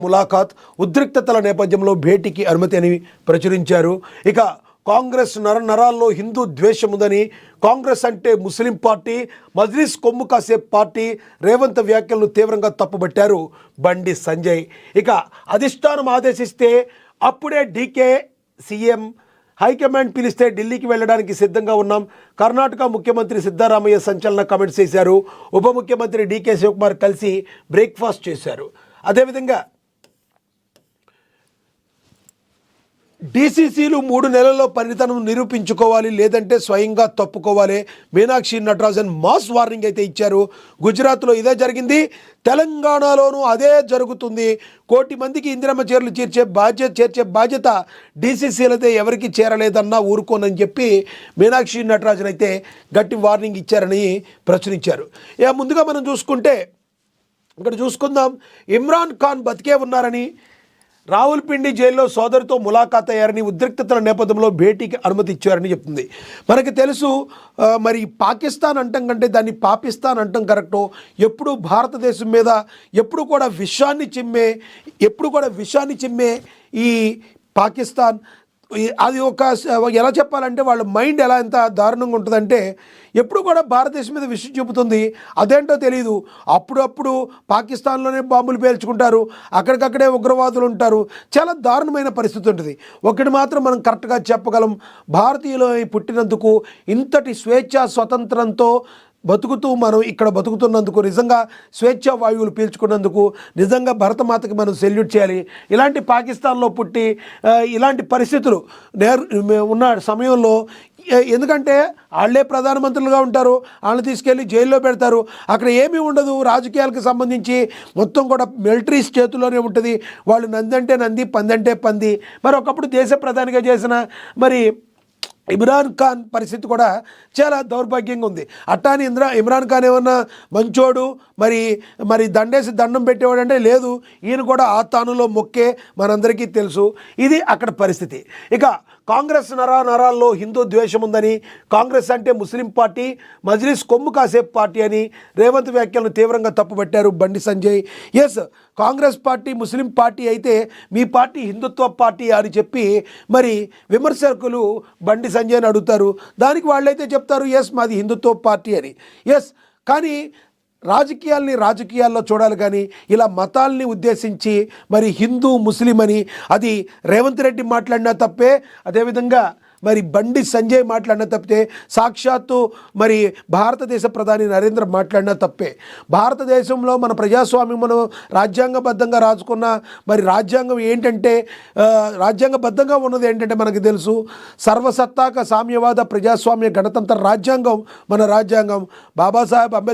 ములాఖాత్ ఉద్రిక్తతల నేపథ్యంలో భేటీకి అనుమతి అని ప్రచురించారు. ఇక కాంగ్రెస్ నరాల్లో హిందూ ద్వేషం ఉందని, కాంగ్రెస్ అంటే ముస్లిం పార్టీ, మజ్లిస్ కొమ్ము కాసే పార్టీ, రేవంత్ వ్యాఖ్యలను తీవ్రంగా తప్పుబట్టారు బండి సంజయ్. ఇక అధిష్టానం ఆదేశిస్తే అప్పుడే డీకే సీఎం, హైకమాండ్ పిలిస్తే ఢిల్లీకి వెళ్ళడానికి సిద్ధంగా ఉన్నాం. కర్ణాటక ముఖ్యమంత్రి సిద్ధరామయ్య సంచలన కామెంట్స్ చేశారు. ఉప ముఖ్యమంత్రి డీకే శివకుమార్ కలిసి బ్రేక్ఫాస్ట్ చేశారు. అదేవిధంగా డీసీసీలు 3 నెలల్లో పనితనం నిరూపించుకోవాలి, లేదంటే స్వయంగా తప్పుకోవాలి. మీనాక్షి నటరాజన్ మాస్ వార్నింగ్ అయితే ఇచ్చారు. గుజరాత్లో ఇదే జరిగింది, తెలంగాణలోనూ అదే జరుగుతుంది. 1 కోటి మందికి ఇందిరమ్మ చీరలు చేర్చే బాధ్యత డీసీసీలైతే ఎవరికి చేరలేదన్నా ఊరుకోనని చెప్పి మీనాక్షి నటరాజన్ అయితే గట్టి వార్నింగ్ ఇచ్చారని ప్రచురించారు. ముందుగా మనం చూసుకుంటే ఇక్కడ చూసుకుందాం. ఇమ్రాన్ ఖాన్ బతికే ఉన్నారని, రావుల్పిండి జైల్లో సోదరితో ములాఖాత్ అయ్యారని, ఉద్రిక్తతల నేపథ్యంలో భేటీకి అనుమతి ఇచ్చారని చెప్తుంది. మనకి తెలుసు, మరి పాకిస్తాన్ అంటాం కంటే దాన్ని పాకిస్తాన్ అంటాం కరెక్టో. ఎప్పుడు భారతదేశం మీద ఎప్పుడు కూడా విషాన్ని చిమ్మే ఈ పాకిస్తాన్, అది ఎలా చెప్పాలంటే వాళ్ళ మైండ్ ఎంత దారుణంగా ఉంటుందంటే ఎప్పుడు కూడా భారతదేశం మీద విషయం చెబుతుంది. అదేంటో తెలియదు. అప్పుడప్పుడు పాకిస్తాన్లోనే బాంబులు పేల్చుకుంటారు, అక్కడికక్కడే ఉగ్రవాదులు ఉంటారు. చాలా దారుణమైన పరిస్థితి ఉంటుంది. ఒకటి మాత్రం మనం కరెక్ట్గా చెప్పగలం, భారతీయులు పుట్టినందుకు, ఇంతటి స్వేచ్ఛ స్వతంత్రంతో బతుకుతూ మనం ఇక్కడ బతుకుతున్నందుకు, నిజంగా స్వేచ్ఛ వాయువులు పీల్చుకున్నందుకు నిజంగా భరతమాతకి మనం సెల్యూట్ చేయాలి. ఇలాంటి పాకిస్తాన్లో పుట్టి ఇలాంటి పరిస్థితులు ఉన్న సమయంలో, ఎందుకంటే వాళ్ళే ప్రధానమంత్రులుగా ఉంటారు, వాళ్ళని తీసుకెళ్ళి జైల్లో పెడతారు. అక్కడ ఏమీ ఉండదు, రాజకీయాలకు సంబంధించి మొత్తం కూడా మిలిటరీస్ చేతుల్లోనే ఉంటుంది. వాళ్ళు నంది అంటే నంది, పంది అంటే పంది. మరి ఒకప్పుడు దేశ ప్రధానిగా చేసిన మరి ఇమ్రాన్ ఖాన్ పరిస్థితి కూడా చాలా దౌర్భాగ్యంగా ఉంది. అట్టాని ఇమ్రాన్ ఖాన్ ఏమన్నా మంచోడు, మరి దండం పెట్టేవాడు అంటే లేదు. ఈయన కూడా ఆ తానులో మొక్కే మనందరికీ తెలుసు. ఇది అక్కడ పరిస్థితి. ఇక కాంగ్రెస్ నరాల్లో హిందూ ద్వేషం ఉందని, కాంగ్రెస్ అంటే ముస్లిం పార్టీ, మజ్లిస్ కొమ్ము కాసే పార్టీ అని రేవంత్ వ్యాఖ్యలను తీవ్రంగా తప్పుపట్టారు Bandi Sanjay. Congress party Muslim party అయితే మీ పార్టీ హిందుత్వ పార్టీ అని చెప్పి మరి విమర్శకులు బండి సంజయ్ని అడుగుతారు. దానికి వాళ్ళైతే చెప్తారు మాది హిందుత్వ పార్టీ అని. కానీ రాజకీయాల్లో చూడాలి, కానీ ఇలా మతాల్ని ఉద్దేశించి మరి హిందూ ముస్లిం అని అది రేవంత్ రెడ్డి మాట్లాడినా తప్పే, అదేవిధంగా మరి బండి సంజయ్ మాట్లాడినా తప్పితే, సాక్షాత్తు మరి భారతదేశ ప్రధాని నరేంద్ర మాట్లాడినా తప్పే. భారతదేశంలో మన ప్రజాస్వామ్యం మనం రాజ్యాంగబద్ధంగా రాసుకున్న మరి రాజ్యాంగం ఏంటంటే, రాజ్యాంగబద్ధంగా ఉన్నది ఏంటంటే మనకు తెలుసు, సర్వసత్తాక సామ్యవాద ప్రజాస్వామ్య గణతంత్ర రాజ్యాంగం మన రాజ్యాంగం. బాబాసాహెబ్ అంబేద్కర్